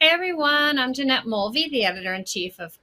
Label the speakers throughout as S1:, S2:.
S1: Hey everyone, I'm Jeanette Mulvey, the editor-in-chief of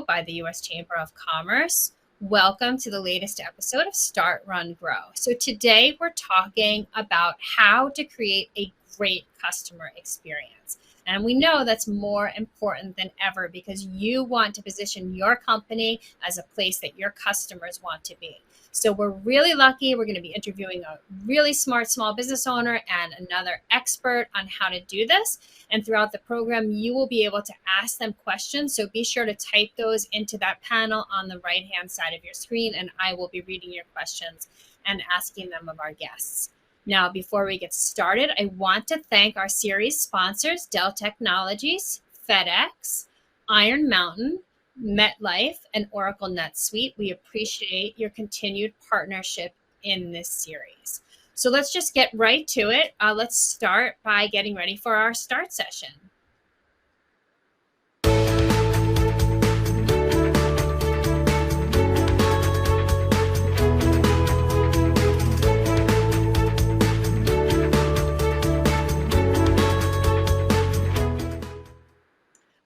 S1: by the U.S. Chamber of Commerce. Welcome to the latest episode of Start, Run, Grow. So today we're talking about how to create a great customer experience. And we know that's more important than ever because you want to position your company as a place that your customers want to be. So we're really lucky. We're going to be interviewing a really smart small business owner and another expert on how to do this. And throughout the program, you will be able to ask them questions. So be sure to type those into that panel on the right-hand side of your screen, and I will be reading your questions and asking them of our guests. Now, before we get started, I want to thank our series sponsors, Dell Technologies, FedEx, Iron Mountain, MetLife, and Oracle NetSuite. We appreciate your continued partnership in this series. So let's just get right to it. Let's start by getting ready for our start session.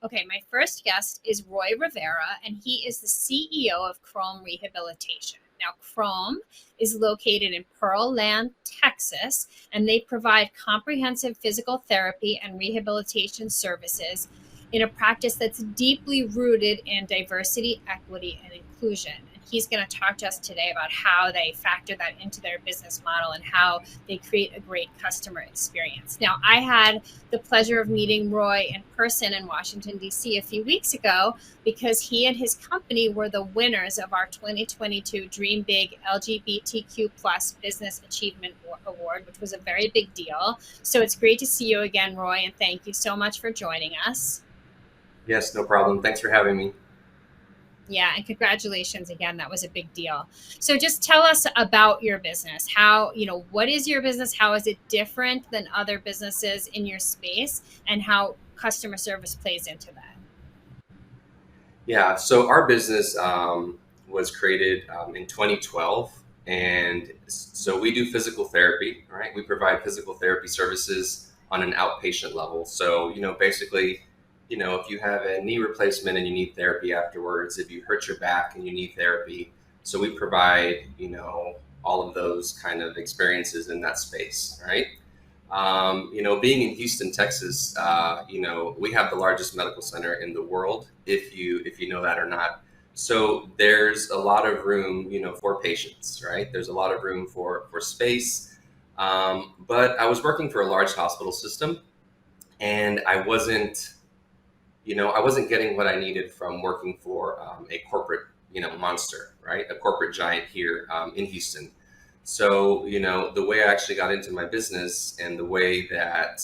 S1: Okay, my first guest is Roy Rivera, and he is the CEO of Crom Rehabilitation. Now, Crom is located in Pearl Land, Texas, and they provide comprehensive physical therapy and rehabilitation services in a practice that's deeply rooted in diversity, equity, and inclusion. And he's going to talk to us today about how they factor that into their business model and how they create a great customer experience. Now, I had the pleasure of meeting Roy in person in Washington, D.C. a few weeks ago because he and his company were the winners of our 2022 Dream Big LGBTQ plus Business Achievement Award, which was a very big deal. So it's great to see you again, Roy, and thank you so much for joining us.
S2: Yes, no problem. Thanks for having me.
S1: Yeah, and congratulations again. That was a big deal. So just tell us about your business. What is your business? How is it different than other businesses in your space, and how customer service plays into that?
S2: Yeah, so our business was created in 2012. And so we do physical therapy, right? We provide physical therapy services on an outpatient level. So, basically, if you have a knee replacement and you need therapy afterwards, if you hurt your back and you need therapy. So we provide, all of those kind of experiences in that space, right? Being in Houston, Texas, we have the largest medical center in the world, if you know that or not. So there's a lot of room, for patients, right? There's a lot of room for space. But I was working for a large hospital system, and I wasn't getting what I needed from working for a corporate, monster, right? A corporate giant here in Houston. So, the way I actually got into my business and the way that,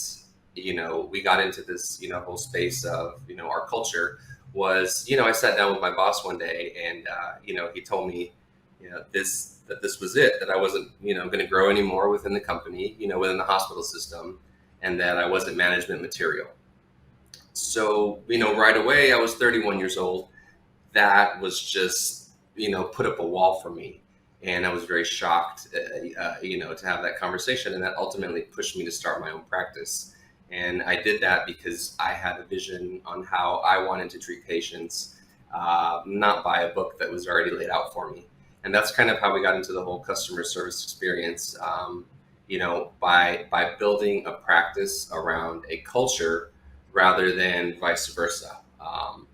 S2: we got into this, whole space of, our culture was, I sat down with my boss one day and, he told me, that this was it, that I wasn't, going to grow anymore within the company, within the hospital system, and that I wasn't management material. So, right away, I was 31 years old. That was just, put up a wall for me. And I was very shocked, to have that conversation. And that ultimately pushed me to start my own practice. And I did that because I had a vision on how I wanted to treat patients, not by a book that was already laid out for me. And that's kind of how we got into the whole customer service experience, by building a practice around a culture rather than vice versa,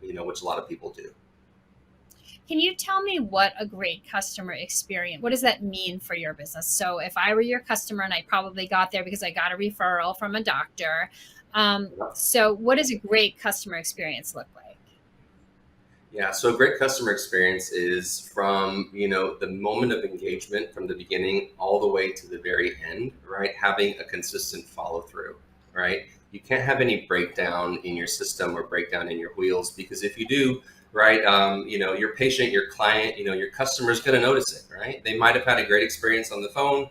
S2: which a lot of people do.
S1: Can you tell me what a great customer experience, what does that mean for your business? So if I were your customer, and I probably got there because I got a referral from a doctor. So what does a great customer experience look like?
S2: Yeah, so a great customer experience is from, the moment of engagement from the beginning all the way to the very end, right? Having a consistent follow through, right? You can't have any breakdown in your system or breakdown in your wheels, because if you do, right, your patient, your client, your customer is going to notice it, right? They might have had a great experience on the phone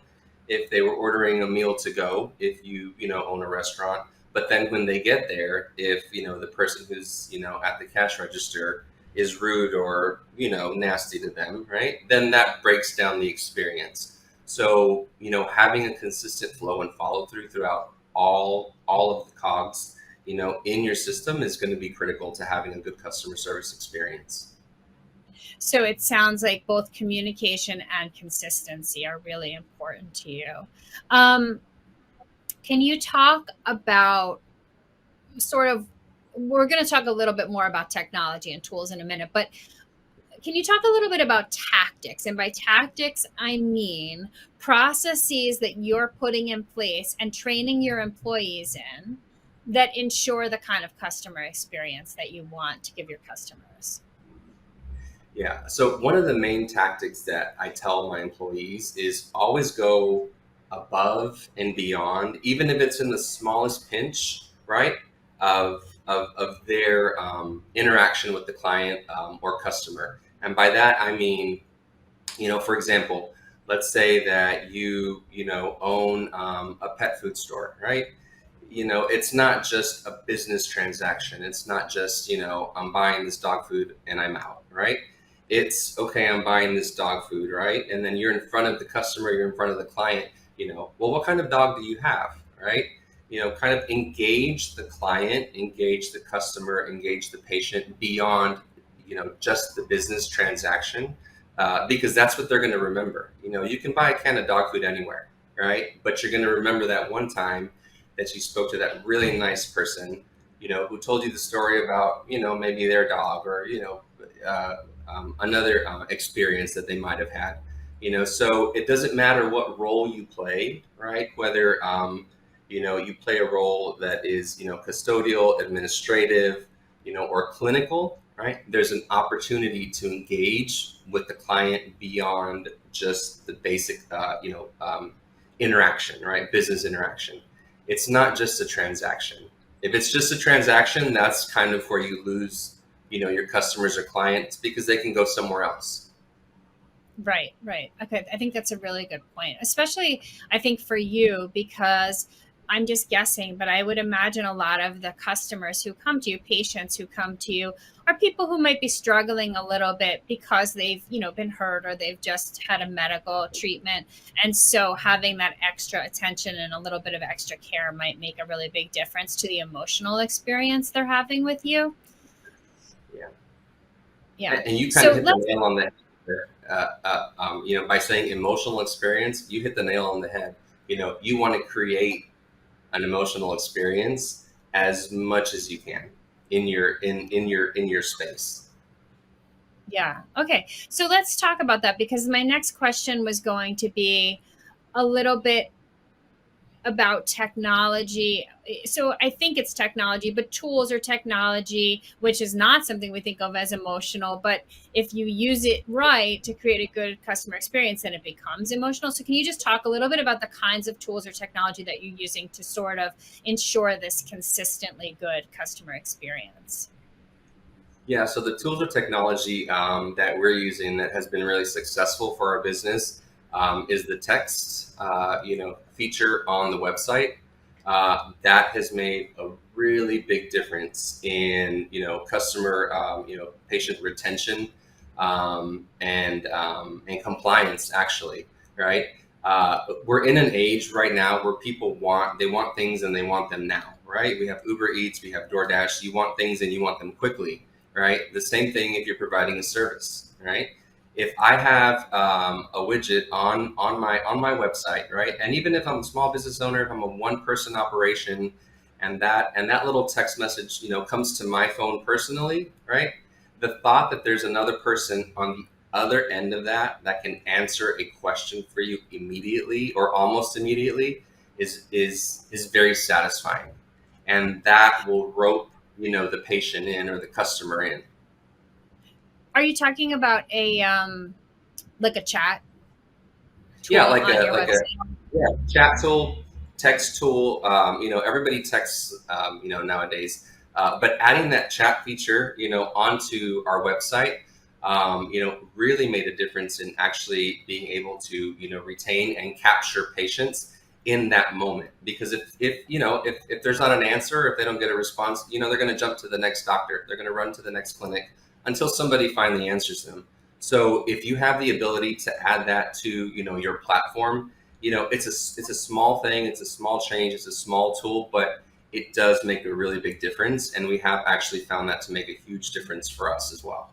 S2: if they were ordering a meal to go, if you, own a restaurant. But then when they get there, if, the person who's, at the cash register is rude or nasty to them, right, then that breaks down the experience. So having a consistent flow and follow through throughout all of the cogs in your system is going to be critical to having a good customer service experience.
S1: So it sounds like both communication and consistency are really important to you. Um, can you talk about sort of, we're going to talk a little bit more about technology and tools in a minute, but can you talk a little bit about tactics? And by tactics, I mean processes that you're putting in place and training your employees in that ensure the kind of customer experience that you want to give your customers.
S2: Yeah. So one of the main tactics that I tell my employees is always go above and beyond, even if it's in the smallest pinch, right? Of their interaction with the client or customer. And by that, I mean, for example, let's say that you own a pet food store, right? It's not just a business transaction. It's not just, I'm buying this dog food and I'm out, right? It's okay, I'm buying this dog food, right? And then you're in front of the customer, you're in front of the client, well, what kind of dog do you have, right? Kind of engage the client, engage the customer, engage the patient beyond, just the business transaction, because that's what they're going to remember. You can buy a can of dog food anywhere, right? But you're going to remember that one time that you spoke to that really nice person, who told you the story about, maybe their dog or, another experience that they might have had. So it doesn't matter what role you play, right? Whether, you play a role that is, custodial, administrative, or clinical, right? There's an opportunity to engage with the client beyond just the basic, interaction, right? Business interaction. It's not just a transaction. If it's just a transaction, that's kind of where you lose, your customers or clients because they can go somewhere else.
S1: Right, right. Okay, I think that's a really good point, especially I think for you, because I'm just guessing, but I would imagine a lot of the customers who come to you, patients who come to you, are people who might be struggling a little bit because they've, been hurt or they've just had a medical treatment. And so having that extra attention and a little bit of extra care might make a really big difference to the emotional experience they're having with you.
S2: Yeah.
S1: Yeah.
S2: And you kind of
S1: So
S2: hit the
S1: let's
S2: nail on the head there. By saying emotional experience, you hit the nail on the head. You want to create an emotional experience as much as you can in your space.
S1: Yeah. Okay. So let's talk about that because my next question was going to be a little bit about technology. So I think it's technology, but tools or technology, which is not something we think of as emotional, but if you use it right to create a good customer experience, then it becomes emotional. So can you just talk a little bit about the kinds of tools or technology that you're using to sort of ensure this consistently good customer experience?
S2: Yeah, so the tools or technology that we're using that has been really successful for our business is the text, feature on the website. That has made a really big difference in, customer, patient retention and compliance, actually, right? We're in an age right now where they want things and they want them now, right? We have Uber Eats, we have DoorDash. You want things and you want them quickly, right? The same thing if you're providing a service, right? If I have a widget on my website, right, and even if I'm a small business owner, if I'm a one-person operation, and that little text message, comes to my phone personally, right? The thought that there's another person on the other end of that can answer a question for you immediately or almost immediately is very satisfying, and that will rope the patient in or the customer in.
S1: Are you talking about a like a chat
S2: Yeah,
S1: tool on your website?
S2: yeah, chat tool, text tool. Everybody texts, nowadays. But adding that chat feature, onto our website, really made a difference in actually being able to, retain and capture patients in that moment. Because if there's not an answer, if they don't get a response, they're going to jump to the next doctor. They're going to run to the next clinic until somebody finally answers them. So if you have the ability to add that to, your platform, it's a small thing, it's a small change, it's a small tool, but it does make a really big difference. And we have actually found that to make a huge difference for us as well.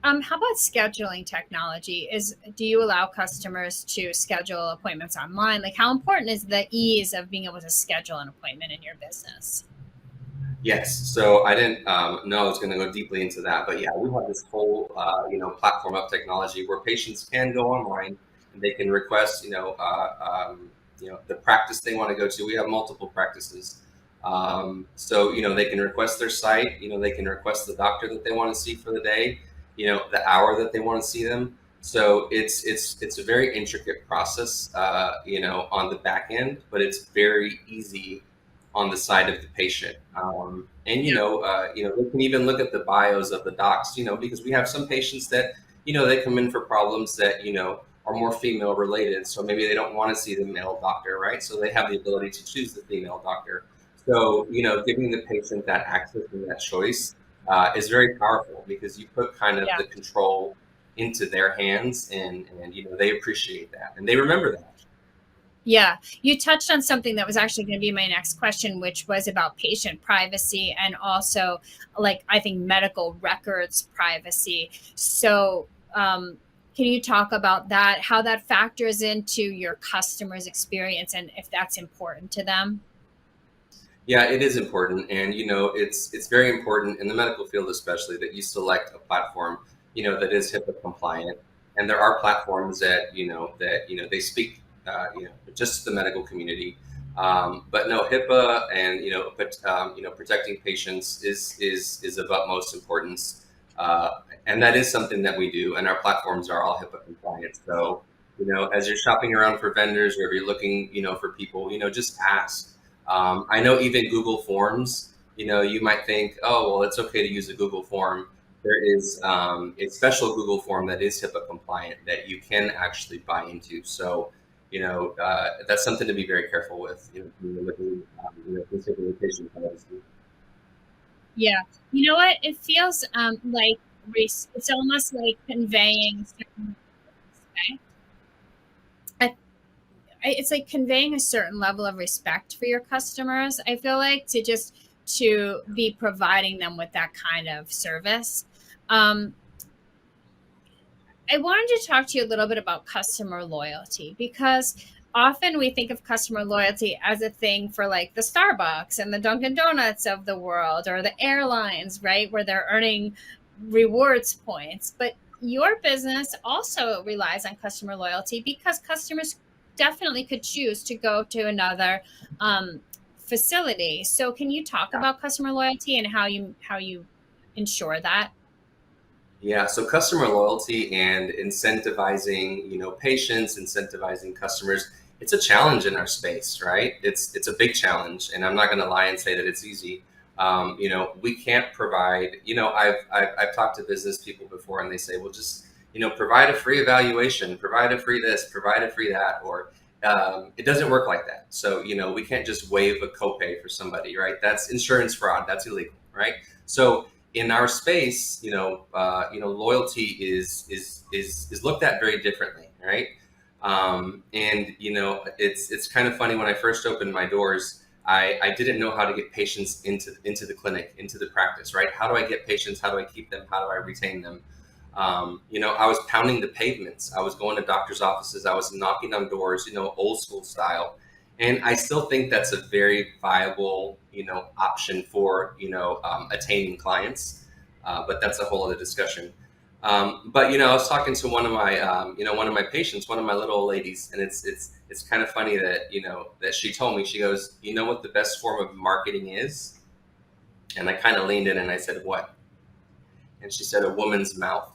S1: How about scheduling technology? Do you allow customers to schedule appointments online? Like, how important is the ease of being able to schedule an appointment in your business?
S2: Yes. So I didn't know I was going to go deeply into that, but yeah, we have this whole platform of technology where patients can go online and they can request the practice they want to go to. We have multiple practices, so they can request their site. They can request the doctor that they want to see for the day. The hour that they want to see them. So it's a very intricate process, on the back end, but it's very easy on the side of the patient. They can even look at the bios of the docs, because we have some patients that, they come in for problems that, are more female related. So maybe they don't want to see the male doctor, right? So they have the ability to choose the female doctor. So, giving the patient that access and that choice is very powerful because you put kind of
S1: Yeah.
S2: the control into their hands and they appreciate that and they remember that.
S1: Yeah, you touched on something that was actually going to be my next question, which was about patient privacy and also, like, I think medical records privacy. So, can you talk about that, how that factors into your customer's experience and if that's important to them?
S2: Yeah, it is important, and it's very important in the medical field, especially that you select a platform that is HIPAA compliant. And there are platforms that they speak just to the medical community, but no, HIPAA and protecting patients is of utmost importance, and that is something that we do, and our platforms are all HIPAA compliant. So as you're shopping around for vendors or if you're looking for people, just ask. I know even Google Forms, you might think, oh, well, it's okay to use a Google form. There is a special Google form that is HIPAA compliant that you can actually buy into. So, that's something to be very careful with, when you're looking, considering patient privacy.
S1: Yeah. You know what? It feels like it's almost like conveying certain respect. It's like conveying a certain level of respect for your customers. I feel like to be providing them with that kind of service. Um, I wanted to talk to you a little bit about customer loyalty because often we think of customer loyalty as a thing for like the Starbucks and the Dunkin' Donuts of the world or the airlines, right? Where they're earning rewards points. But your business also relies on customer loyalty because customers definitely could choose to go to another facility. So can you talk about customer loyalty and how you ensure that?
S2: Yeah, so customer loyalty and incentivizing, patients, incentivizing customers, it's a challenge in our space, right? It's a big challenge, and I'm not going to lie and say that it's easy. We can't provide. I've talked to business people before, and they say, well, just provide a free evaluation, provide a free this, provide a free that, or it doesn't work like that. So we can't just waive a copay for somebody, right? That's insurance fraud. That's illegal, right? So in our space, loyalty is looked at very differently, right? And it's kind of funny when I first opened my doors, I didn't know how to get patients into the clinic, into the practice, right? How do I get patients? How do I keep them? How do I retain them? I was pounding the pavements. I was going to doctors' offices. I was knocking on doors, old school style. And I still think that's a very viable, option for, attaining clients. But that's a whole other discussion. But I was talking to one of my patients, one of my little old ladies, and it's kind of funny that that she told me. She goes, "You know what the best form of marketing is?" And I kind of leaned in and I said, "What?" And she said, "A woman's mouth."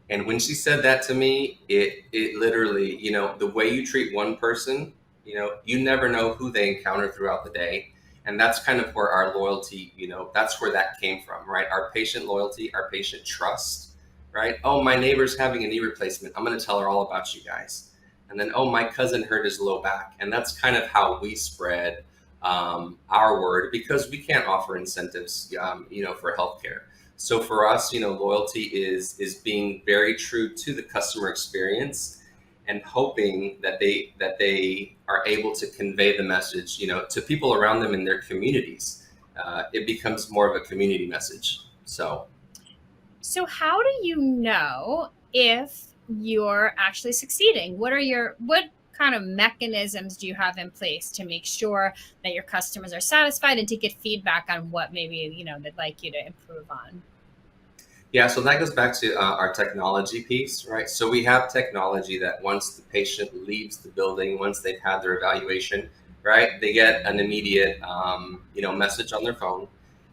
S2: And when she said that to me, it literally, the way you treat one person, you never know who they encounter throughout the day. And that's kind of where our loyalty, that's where that came from, right? Our patient loyalty, our patient trust, right? Oh, my neighbor's having a knee replacement. I'm going to tell her all about you guys. And then, oh, my cousin hurt his low back. And that's kind of how we spread our word because we can't offer incentives, for healthcare. So for us, loyalty is being very true to the customer experience and hoping that they are able to convey the message, to people around them in their communities, it becomes more of a community message.
S1: So how do you know if you're actually succeeding? What kind of mechanisms do you have in place to make sure that your customers are satisfied and to get feedback on what maybe, they'd like you to improve on?
S2: Yeah, so that goes back to our technology piece, right? So we have technology that once the patient leaves the building, once they've had their evaluation, right, they get an immediate, message on their phone,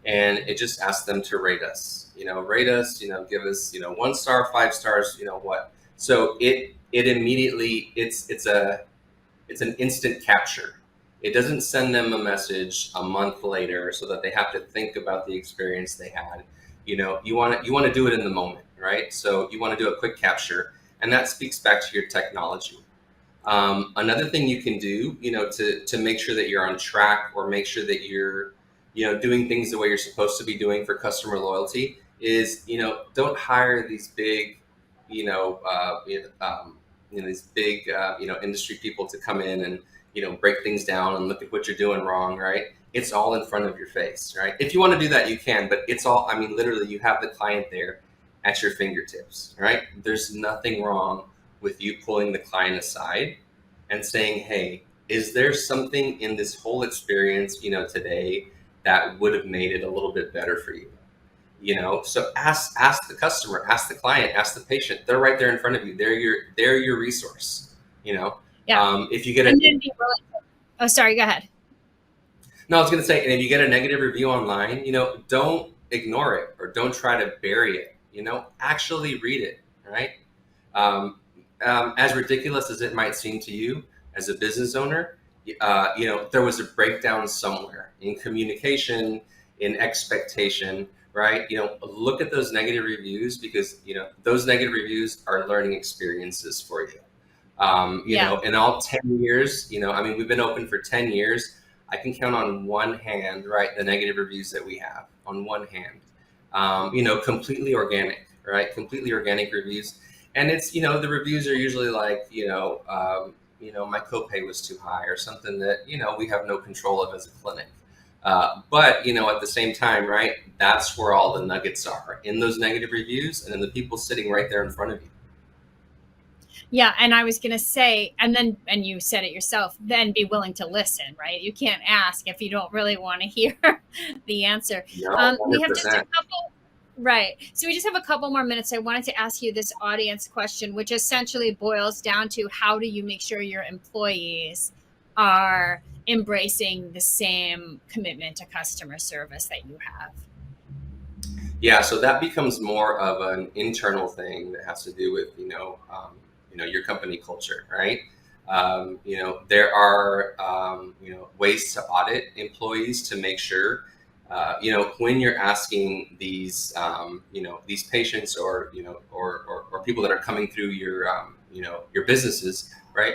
S2: and it just asks them to rate us. Rate us. Give us, 1 star, 5 stars. What? So it immediately it's an instant capture. It doesn't send them a message a month later so that they have to think about the experience they had. You want to do it in the moment, right? So you want to do a quick capture, and that speaks back to your technology. Another thing you can do, to make sure that you're on track or make sure that you're, doing things the way you're supposed to be doing for customer loyalty is, don't hire these big, you know, uh, you know, um, these big, industry people to come in and, break things down and look at what you're doing wrong, right? It's all in front of your face, right? If you want to do that, you can, but it's all, I mean, literally, you have the client there at your fingertips, right? There's nothing wrong with you pulling the client aside and saying, hey, is there something in this whole experience, today that would have made it a little bit better for you? So ask the customer, ask the client, ask the patient. They're right there in front of you. They're your resource.
S1: Yeah.
S2: If you get a
S1: And then be willing to, oh, sorry, go ahead.
S2: No, I was going to say, and if you get a negative review online, don't ignore it or don't try to bury it. Actually read it, right? Um, as ridiculous as it might seem to you as a business owner, there was a breakdown somewhere in communication, in expectation, right? Look at those negative reviews because, those negative reviews are learning experiences for you.
S1: Yeah.
S2: In all 10 years, I mean, we've been open for 10 years. I can count on one hand, right, the negative reviews that we have on one hand. Completely organic, right? Completely organic reviews. And it's, the reviews are usually like, my copay was too high or something that, we have no control of as a clinic. But, at the same time, right, that's where all the nuggets are in those negative reviews and in the people sitting right there in front of you.
S1: Yeah, and I was going to say, and you said it yourself, then be willing to listen, right? You can't ask if you don't really want to hear the answer.
S2: No,
S1: We have just a
S2: 100%.
S1: couple, right? So we just have a couple more minutes. I wanted to ask you this audience question, which essentially boils down to how do you make sure your employees are embracing the same commitment to customer service that you have?
S2: Yeah, so that becomes more of an internal thing that has to do with your company culture, right? There are ways to audit employees to make sure when you're asking these these patients or or people that are coming through your businesses, right?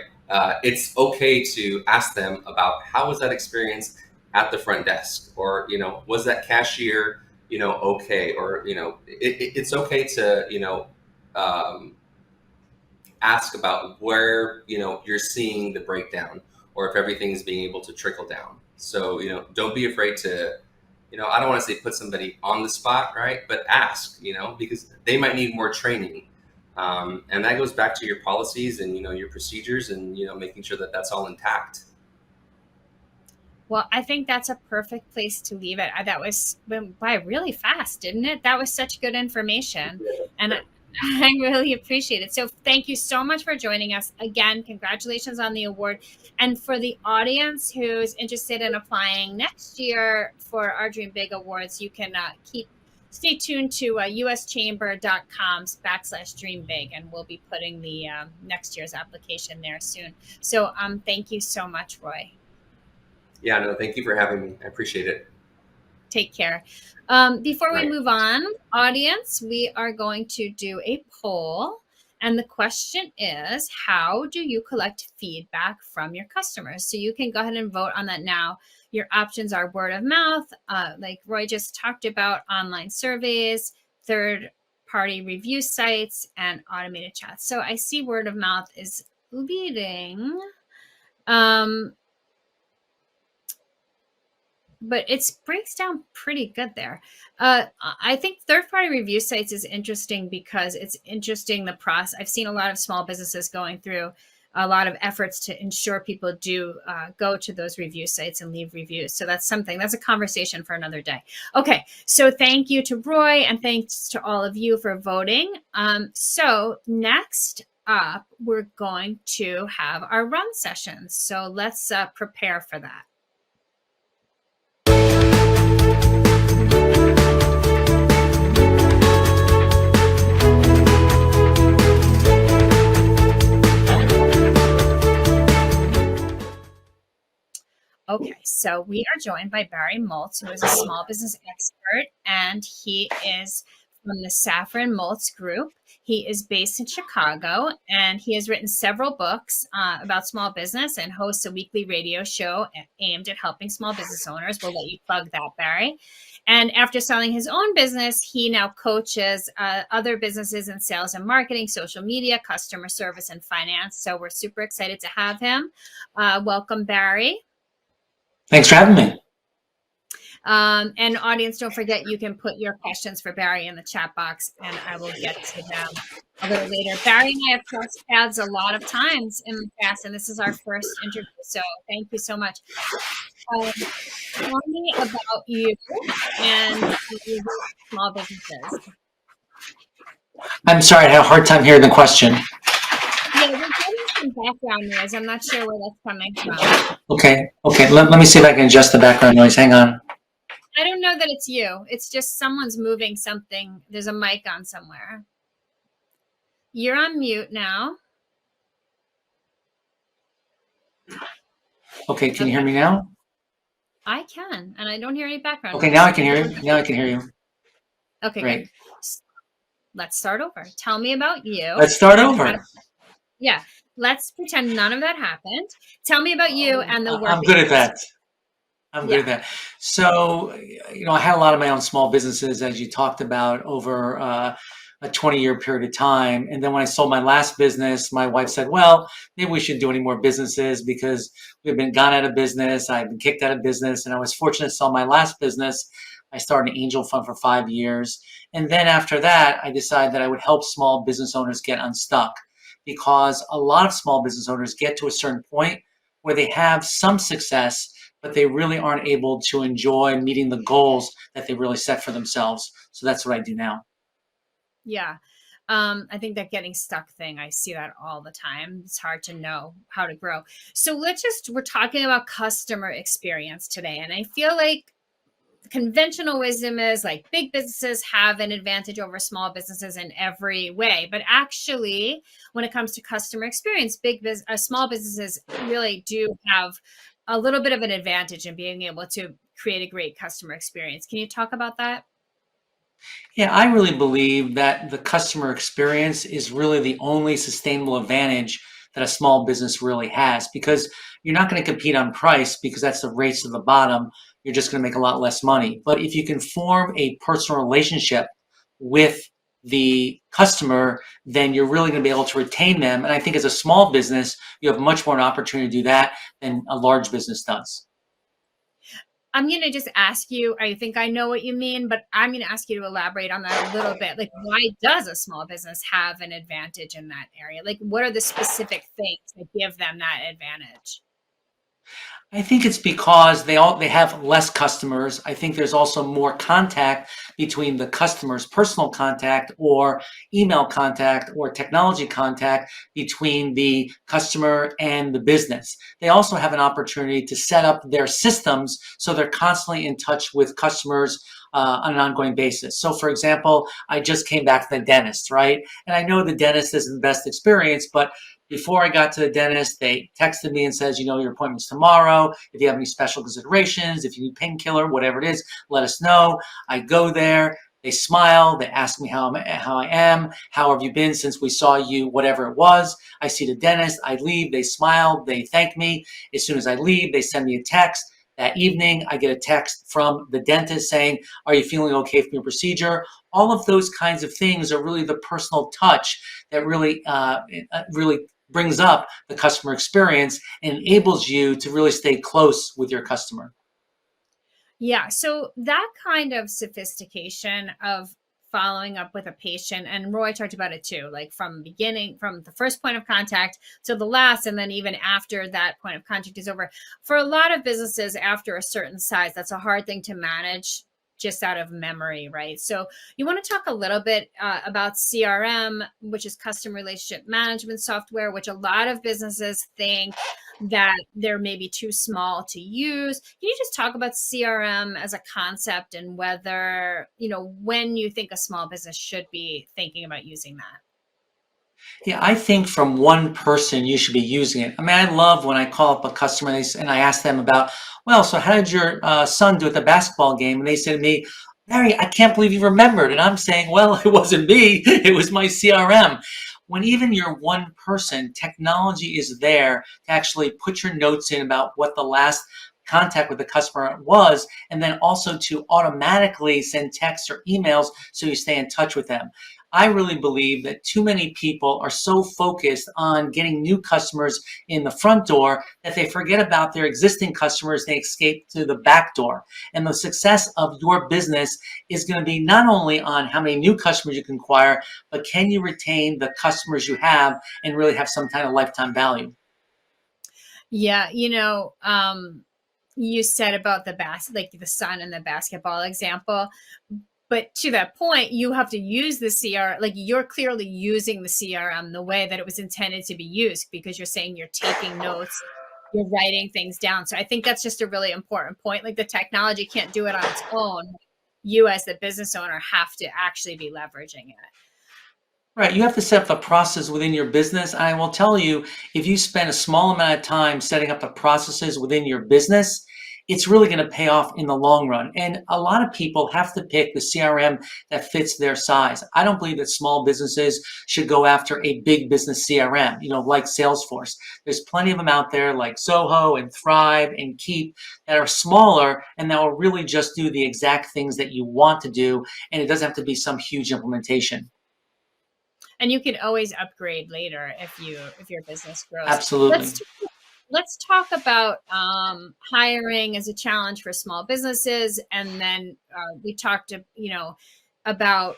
S2: It's okay to ask them about how was that experience at the front desk, or was that cashier okay, or it's okay to um, ask about where you're seeing the breakdown or if everything's being able to trickle down. So don't be afraid to I don't want to say put somebody on the spot, right? But ask, because they might need more training. And that goes back to your policies and your procedures and making sure that that's all intact.
S1: Well, I think that's a perfect place to leave it. That was went by really fast, didn't it? That was such good information. And I really appreciate it. So thank you so much for joining us. Again, congratulations on the award. And for the audience who's interested in applying next year for our Dream Big Awards, you can stay tuned to uschamber.com/dream big, and we'll be putting the next year's application there soon. So thank you so much, Roy.
S2: Yeah, no, thank you for having me. I appreciate it.
S1: Take care. Before
S2: All
S1: we
S2: right.
S1: move on, audience, we are going to do a poll. And the question is, how do you collect feedback from your customers? So you can go ahead and vote on that now. Your options are word of mouth, like Roy just talked about, online surveys, third party review sites, and automated chats. So I see word of mouth is leading Um, but it breaks down pretty good there. I think third-party review sites is interesting because it's interesting the process. I've seen a lot of small businesses going through a lot of efforts to ensure people do go to those review sites and leave reviews. So that's a conversation for another day. Okay, so thank you to Roy and thanks to all of you for voting. So next up, we're going to have our run sessions. So let's prepare for that. Okay, so we are joined by Barry Moltz, who is a small business expert, and he is from the Shafran Moltz Group. He is based in Chicago, and he has written several books about small business and hosts a weekly radio show aimed at helping small business owners. We'll let you plug that, Barry. And after selling his own business, he now coaches other businesses in sales and marketing, social media, customer service, and finance. So we're super excited to have him. Welcome, Barry.
S3: Thanks for having me.
S1: And audience, don't forget you can put your questions for Barry in the chat box, and I will get to them a little later. Barry and I have crossed paths a lot of times in the past, and this is our first interview, so thank you so much. Tell me about you and your small businesses.
S3: I'm sorry, I had a hard time hearing the question.
S1: Yeah, we're getting some background noise. I'm not sure where that's coming from.
S3: Okay. Let me see if I can adjust the background noise. Hang on.
S1: I don't know that it's you. It's just someone's moving something. There's a mic on somewhere. You're on mute now.
S3: Okay, can you hear me now?
S1: I can, and I don't hear any background
S3: Okay,
S1: noise.
S3: now I can hear you. Now I can hear you.
S1: Okay,
S3: Great.
S1: good. Let's start over. Tell me about you.
S3: Let's start over.
S1: Yeah, let's pretend none of that happened. Tell me about you and the work.
S3: I'm good at that. Good at that. So, I had a lot of my own small businesses, as you talked about, over a 20-year period of time. And then when I sold my last business, my wife said, well, maybe we shouldn't do any more businesses because we've been gone out of business. I've been kicked out of business. And I was fortunate to sell my last business. I started an angel fund for 5 years. And then after that, I decided that I would help small business owners get unstuck, because a lot of small business owners get to a certain point where they have some success, but they really aren't able to enjoy meeting the goals that they really set for themselves. So that's what I do now.
S1: Yeah. I think that getting stuck thing, I see that all the time. It's hard to know how to grow. So we're talking about customer experience today. And I feel like conventional wisdom is like big businesses have an advantage over small businesses in every way. But actually, when it comes to customer experience, small businesses really do have a little bit of an advantage in being able to create a great customer experience. Can you talk about that?
S3: Yeah, I really believe that the customer experience is really the only sustainable advantage that a small business really has, because you're not going to compete on price because that's the race to the bottom. You're just going to make a lot less money. But if you can form a personal relationship with the customer, then you're really going to be able to retain them. And I think as a small business, you have much more an opportunity to do that than a large business does.
S1: I'm going to just ask you, I think I know what you mean, but I'm going to ask you to elaborate on that a little bit. Like, why does a small business have an advantage in that area? Like, what are the specific things that give them that advantage?
S3: I think it's because they have less customers. I think there's also more contact between the customers, personal contact or email contact or technology contact between the customer and the business. They also have an opportunity to set up their systems so they're constantly in touch with customers on an ongoing basis. So for example, I just came back to the dentist, right? And I know the dentist isn't the best experience, but before I got to the dentist, they texted me and says, your appointment's tomorrow. If you have any special considerations, if you need painkiller, whatever it is, let us know. I go there. They smile. They ask me how I am. How have you been since we saw you? Whatever it was. I see the dentist. I leave. They smile. They thank me. As soon as I leave, they send me a text. That evening, I get a text from the dentist saying, are you feeling okay from your procedure? All of those kinds of things are really the personal touch that really brings up the customer experience and enables you to really stay close with your customer.
S1: Yeah. So that kind of sophistication of following up with a patient, and Roy talked about it too, like from beginning, from the first point of contact to the last, and then even after that point of contact is over. For a lot of businesses after a certain size, that's a hard thing to manage just out of memory, right? So you want to talk a little bit about CRM, which is customer relationship management software, which a lot of businesses think that they're maybe too small to use. Can you just talk about CRM as a concept and whether, when you think a small business should be thinking about using that?
S3: Yeah, I think from one person you should be using it. I mean, I love when I call up a customer and I ask them about, well, so how did your son do at the basketball game? And they say to me, Larry, I can't believe you remembered. And I'm saying, well, it wasn't me, it was my CRM. When even you're one person, technology is there to actually put your notes in about what the last contact with the customer was, and then also to automatically send texts or emails so you stay in touch with them. I really believe that too many people are so focused on getting new customers in the front door that they forget about their existing customers. They escape to the back door. And the success of your business is going to be not only on how many new customers you can acquire, but can you retain the customers you have and really have some kind of lifetime value?
S1: Yeah, you said about like the sun and the basketball example. But to that point, you have to use the CRM, like you're clearly using the CRM the way that it was intended to be used, because you're saying you're taking notes, you're writing things down. So I think that's just a really important point. Like the technology can't do it on its own. You as the business owner have to actually be leveraging it.
S3: Right. You have to set up the process within your business. I will tell you, if you spend a small amount of time setting up the processes within your business, it's really going to pay off in the long run. And a lot of people have to pick the CRM that fits their size. I don't believe that small businesses should go after a big business CRM, like Salesforce. There's plenty of them out there like Zoho and Thrive and Keep that are smaller and that will really just do the exact things that you want to do. And it doesn't have to be some huge implementation.
S1: And you can always upgrade later if your business grows.
S3: Absolutely.
S1: Let's talk about hiring as a challenge for small businesses, and then we talked about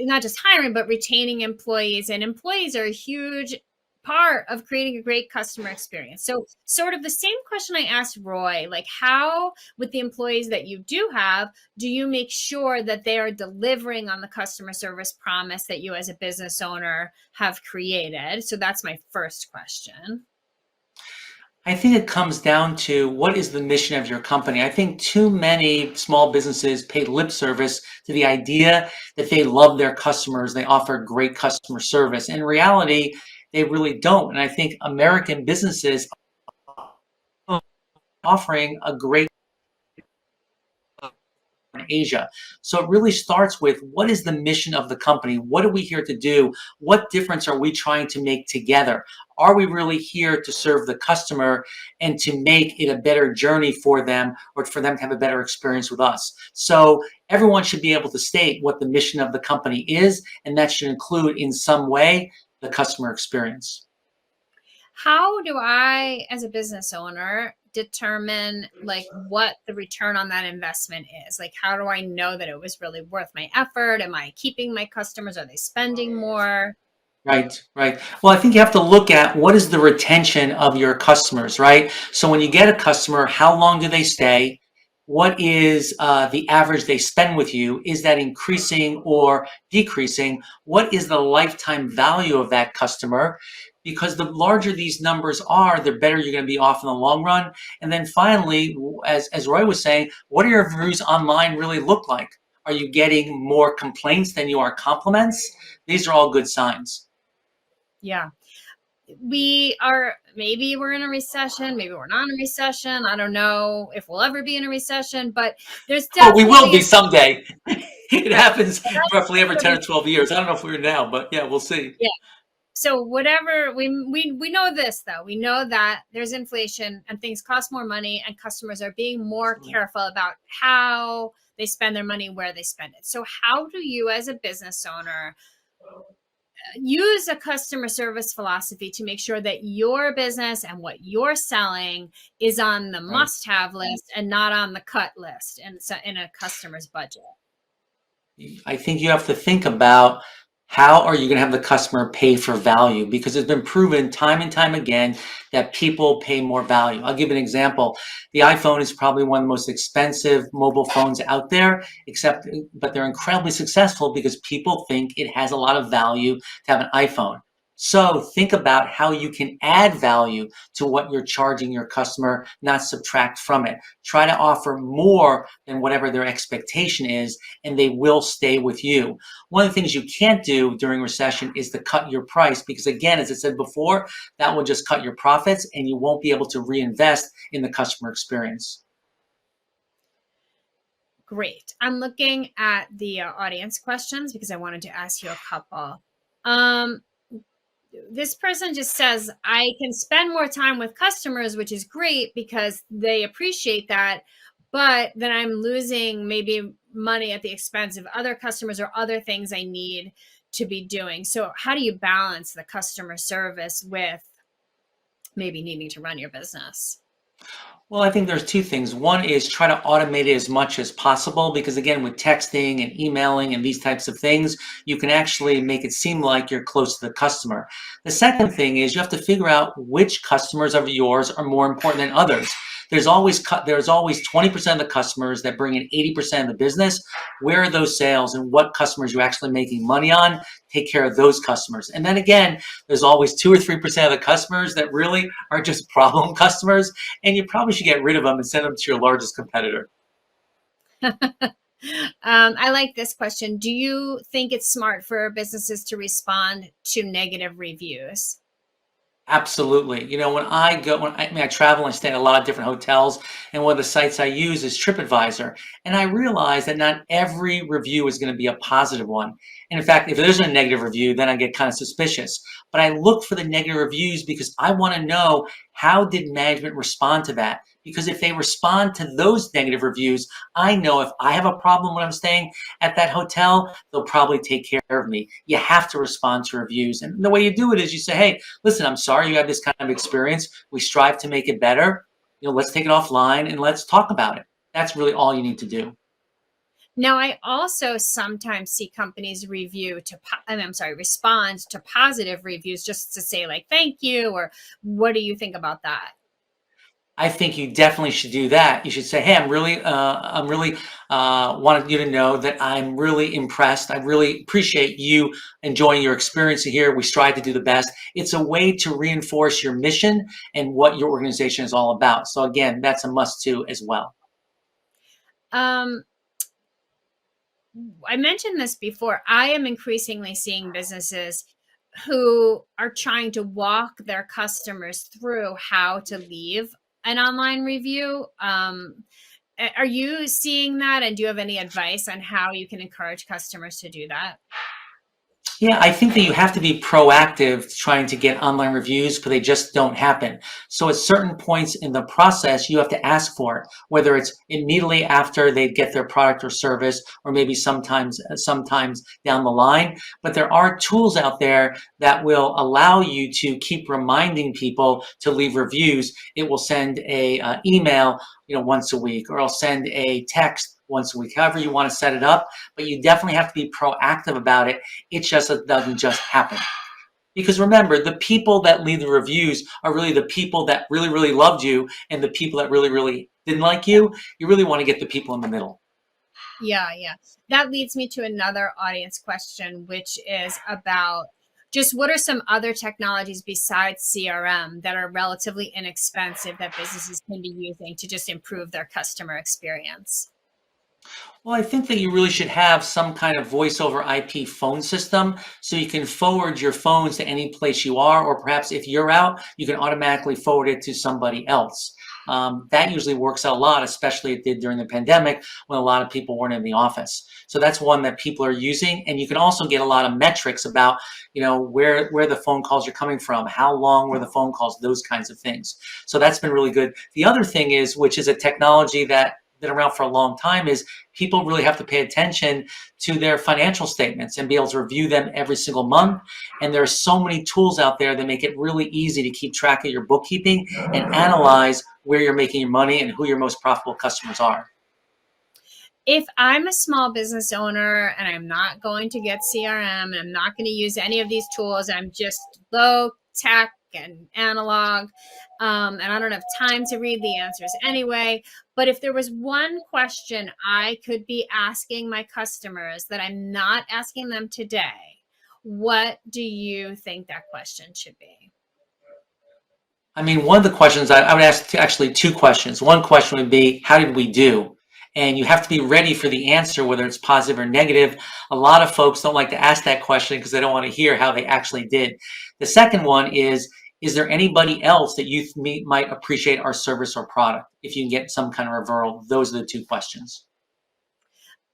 S1: not just hiring but retaining employees, and employees are a huge part of creating a great customer experience. So sort of the same question I asked Roy, like how with the employees that you do have, do you make sure that they are delivering on the customer service promise that you as a business owner have created? So that's my first question.
S3: I think it comes down to what is the mission of your company. I think too many small businesses pay lip service to the idea that they love their customers, they offer great customer service. In reality, they really don't. And I think American businesses are offering a great in Asia. So it really starts with what is the mission of the company? What are we here to do? What difference are we trying to make together? Are we really here to serve the customer and to make it a better journey for them or for them to have a better experience with us? So everyone should be able to state what the mission of the company is, and that should include in some way the customer experience.
S1: How do I, as a business owner, determine like what the return on that investment is? Like, how do I know that it was really worth my effort? Am I keeping my customers? Are they spending more?
S3: Right, right. Well, I think you have to look at what is the retention of your customers, right? So when you get a customer, how long do they stay? What is the average they spend with you? Is that increasing or decreasing? What is the lifetime value of that customer? Because the larger these numbers are, the better you're going to be off in the long run. And then finally, as Roy was saying, what do your reviews online really look like? Are you getting more complaints than you are compliments? These are all good signs.
S1: Yeah. Maybe we're in a recession, maybe we're not in a recession. I don't know if we'll ever be in a recession, but there's
S3: Oh, we will
S1: definitely
S3: be someday. It
S1: right.
S3: happens roughly every 10 or 12 years. I don't know if we're now, but yeah, we'll see.
S1: Yeah. So whatever we know this though, we know that there's inflation and things cost more money and customers are being more careful about how they spend their money, where they spend it. So how do you as a business owner use a customer service philosophy to make sure that your business and what you're selling is on the
S3: Right.
S1: must-have list and not on the cut list and so in a customer's budget.
S3: I think you have to think about how are you going to have the customer pay for value, because it's been proven time and time again that people pay more value. I'll give you an example. The iPhone is probably one of the most expensive mobile phones out there, but they're incredibly successful because people think it has a lot of value to have an iPhone. So think about how you can add value to what you're charging your customer, not subtract from it. Try to offer more than whatever their expectation is, and they will stay with you. One of the things you can't do during recession is to cut your price, because again, as I said before, that will just cut your profits and you won't be able to reinvest in the customer experience.
S1: Great. I'm looking at the audience questions because I wanted to ask you a couple. Um, this person just says, I can spend more time with customers, which is great because they appreciate that, but then I'm losing maybe money at the expense of other customers or other things I need to be doing. So how do you balance the customer service with maybe needing to run your business?
S3: Well, I think there's two things. One is try to automate it as much as possible, because again, with texting and emailing and these types of things, you can actually make it seem like you're close to the customer. The second thing is you have to figure out which customers of yours are more important than others. There's always 20% of the customers that bring in 80% of the business. Where are those sales and what customers you're actually making money on? Take care of those customers. And then again, there's always 2 or 3% of the customers that really are just problem customers, and you probably should get rid of them and send them to your largest competitor.
S1: I like this question. Do you think it's smart for businesses to respond to negative reviews?
S3: Absolutely. You know, I travel and stay in a lot of different hotels, and one of the sites I use is TripAdvisor. And I realize that not every review is going to be a positive one. And in fact, if there's a negative review, then I get kind of suspicious. But I look for the negative reviews because I want to know, how did management respond to that? Because if they respond to those negative reviews, I know if I have a problem when I'm staying at that hotel, they'll probably take care of me. You have to respond to reviews. And the way you do it is you say, hey, listen, I'm sorry you had this kind of experience. We strive to make it better. Let's take it offline and let's talk about it. That's really all you need to do.
S1: Now, I also sometimes see companies respond to positive reviews just to say like, thank you, or what do you think about that?
S3: I think you definitely should do that. You should say, "Hey, I'm really wanted you to know that I'm really impressed. I really appreciate you enjoying your experience here. We strive to do the best." It's a way to reinforce your mission and what your organization is all about. So again, that's a must too as well.
S1: Um, I mentioned this before. I am increasingly seeing businesses who are trying to walk their customers through how to leave an online review. Are you seeing that? And do you have any advice on how you can encourage customers to do that?
S3: Yeah, I think that you have to be proactive trying to get online reviews, because they just don't happen. So at certain points in the process, you have to ask for it, whether it's immediately after they get their product or service, or maybe sometimes down the line. But there are tools out there that will allow you to keep reminding people to leave reviews. It will send a email, once a week, or it'll send a text once a week, however you want to set it up. But you definitely have to be proactive about it. It just doesn't just happen. Because remember, the people that leave the reviews are really the people that really, really loved you, and the people that really, really didn't like you. You really want to get the people in the middle.
S1: Yeah, yeah. That leads me to another audience question, which is about just what are some other technologies besides CRM that are relatively inexpensive that businesses can be using to just improve their customer experience?
S3: Well, I think that you really should have some kind of voice over IP phone system, so you can forward your phones to any place you are, or perhaps if you're out, you can automatically forward it to somebody else. That usually works out a lot, especially it did during the pandemic when a lot of people weren't in the office. So that's one that people are using, and you can also get a lot of metrics about, where the phone calls are coming from, how long were the phone calls, those kinds of things. So that's been really good. The other thing is, which is a technology that been around for a long time is people really have to pay attention to their financial statements and be able to review them every single month. And there are so many tools out there that make it really easy to keep track of your bookkeeping and analyze where you're making your money and who your most profitable customers are.
S1: If I'm a small business owner and I'm not going to get CRM and I'm not going to use any of these tools, I'm just low tech and analog, and I don't have time to read the answers anyway. But if there was one question I could be asking my customers that I'm not asking them today, what do you think that question should be?
S3: I mean, one of the questions I would ask actually two questions. One question would be, how did we do? And you have to be ready for the answer, whether it's positive or negative. A lot of folks don't like to ask that question because they don't want to hear how they actually did. The second one is there anybody else that you might appreciate our service or product? If you can get some kind of referral, those are the two questions.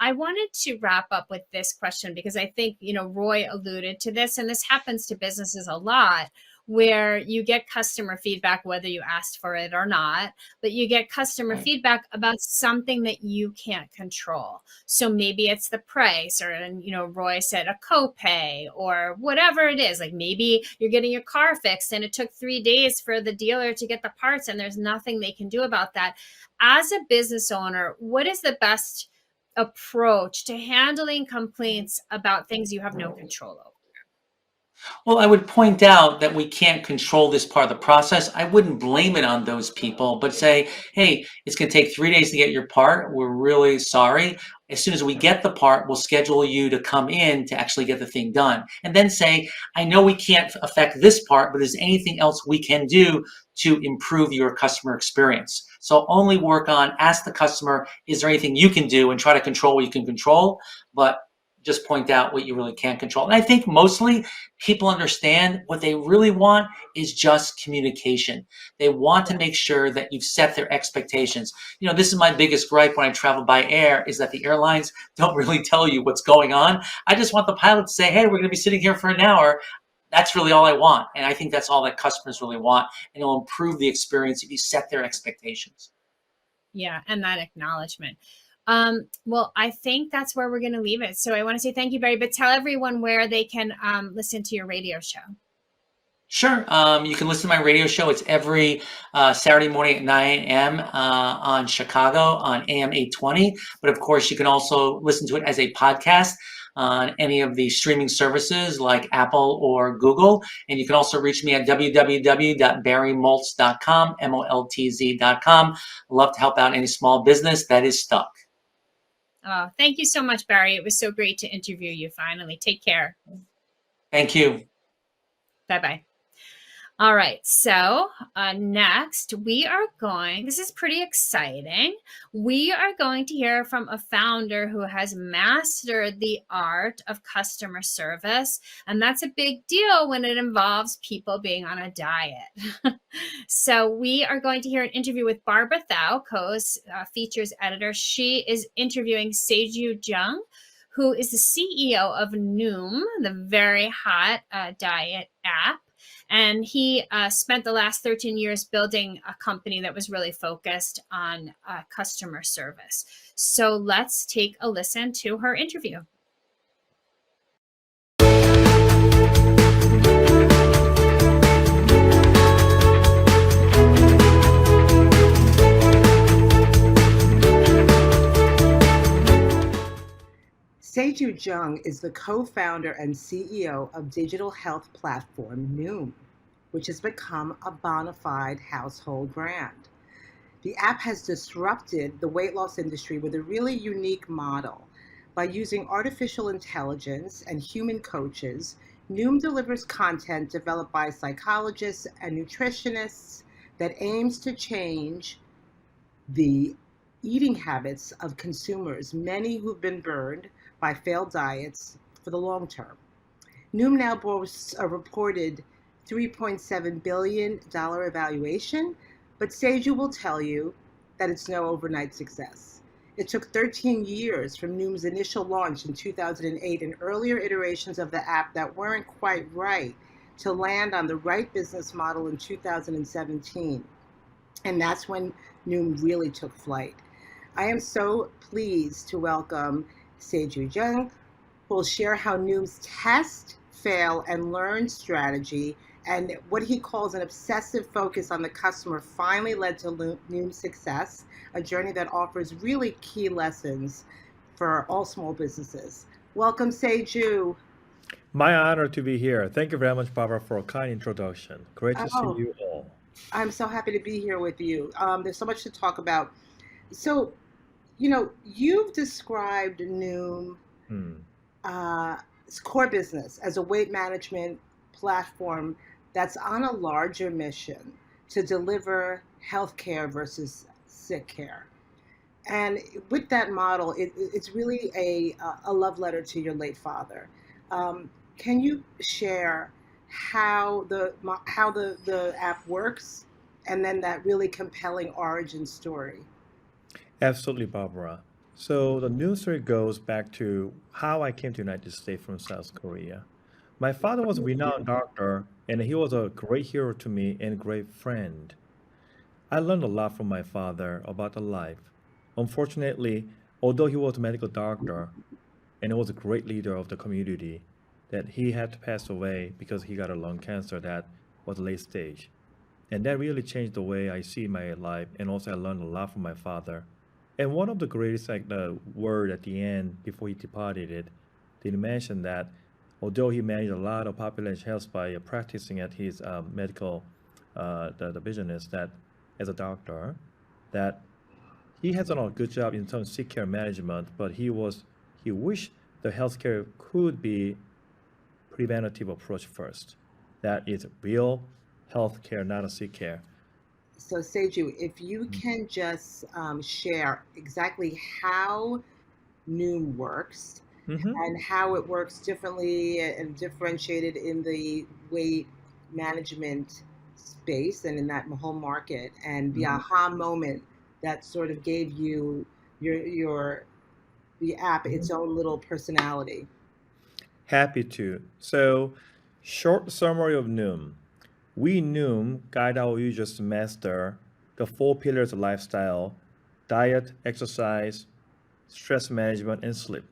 S1: I wanted to wrap up with this question because I think, Roy alluded to this, and this happens to businesses a lot, where you get customer feedback, whether you asked for it or not, but you get customer feedback about something that you can't control. So maybe it's the price, or, Roy said a copay or whatever it is. Like maybe you're getting your car fixed and it took 3 days for the dealer to get the parts and there's nothing they can do about that. As a business owner, what is the best approach to handling complaints about things you have no control over?
S3: Well, I would point out that we can't control this part of the process. I wouldn't blame it on those people, but say, hey, it's going to take 3 days to get your part. We're really sorry. As soon as we get the part, we'll schedule you to come in to actually get the thing done. And then say, I know we can't affect this part, but is there anything else we can do to improve your customer experience? So only work on, ask the customer, is there anything you can do, and try to control what you can control, but just point out what you really can't control. And I think mostly people understand what they really want is just communication. They want to make sure that you've set their expectations. This is my biggest gripe when I travel by air, is that the airlines don't really tell you what's going on. I just want the pilot to say, hey, we're going to be sitting here for an hour. That's really all I want. And I think that's all that customers really want. And it'll improve the experience if you set their expectations.
S1: Yeah, and that acknowledgement. Well, I think that's where we're going to leave it. So I want to say thank you, Barry, but tell everyone where they can listen to your radio show.
S3: Sure. You can listen to my radio show. It's every Saturday morning at 9 a.m. On Chicago on AM 820. But of course, you can also listen to it as a podcast on any of the streaming services like Apple or Google. And you can also reach me at www.barrymoltz.com, MOLTZ.com. I'd love to help out any small business that is stuck.
S1: Oh, thank you so much, Barry. It was so great to interview you finally. Take care.
S3: Thank you.
S1: Bye-bye. All right, so next this is pretty exciting. We are going to hear from a founder who has mastered the art of customer service, and that's a big deal when it involves people being on a diet. So we are going to hear an interview with Barbara Thau, Co's features editor. She is interviewing Saeju Jeong, who is the CEO of Noom, the very hot diet app. And he spent the last 13 years building a company that was really focused on customer service. So let's take a listen to her interview.
S4: Saeju Jeong is the co-founder and CEO of digital health platform Noom, which has become a bona fide household brand. The app has disrupted the weight loss industry with a really unique model. By using artificial intelligence and human coaches, Noom delivers content developed by psychologists and nutritionists that aims to change the eating habits of consumers, many who've been burned by failed diets for the long term. Noom now boasts a reported $3.7 billion evaluation, but Saeju will tell you that it's no overnight success. It took 13 years from Noom's initial launch in 2008 and earlier iterations of the app that weren't quite right to land on the right business model in 2017. And that's when Noom really took flight. I am so pleased to welcome Saeju Jeong, who will share how Noom's test, fail, and learn strategy and what he calls an obsessive focus on the customer finally led to Noom's success, a journey that offers really key lessons for all small businesses. Welcome, Saeju.
S5: My honor to be here. Thank you very much, Barbara, for a kind introduction. Great to see
S4: Oh,
S5: you all.
S4: I'm so happy to be here with you. There's so much to talk about. So, you've described Noom
S5: Hmm.
S4: uh, core business as a weight management platform that's on a larger mission to deliver healthcare versus sick care. And with that model, it's really a love letter to your late father. Can you share how the app works, and then that really compelling origin story?
S5: Absolutely, Barbara. So the news story goes back to how I came to United States from South Korea. My father was a renowned doctor, and he was a great hero to me and a great friend. I learned a lot from my father about the life. Unfortunately, although he was a medical doctor and he was a great leader of the community, that he had to pass away because he got a lung cancer that was late stage. And that really changed the way I see my life. And also, I learned a lot from my father. And one of the greatest, like the word at the end before he departed, it did mention that although he managed a lot of population health by practicing at his medical the business that as a doctor, that he has done a good job in terms of sick care management, but he wished the healthcare could be preventative approach first. That is real health care, not a sick care.
S4: So, Seju, if you can just share exactly how Noom works
S5: Mm-hmm.
S4: and how it works differently and differentiated in the weight management space and in that whole market, and the
S5: Mm-hmm.
S4: aha moment that sort of gave you your the app its own little personality.
S5: Happy to. So, short summary of Noom. We Noom guide our users to master the four pillars of lifestyle: diet, exercise, stress management, and sleep.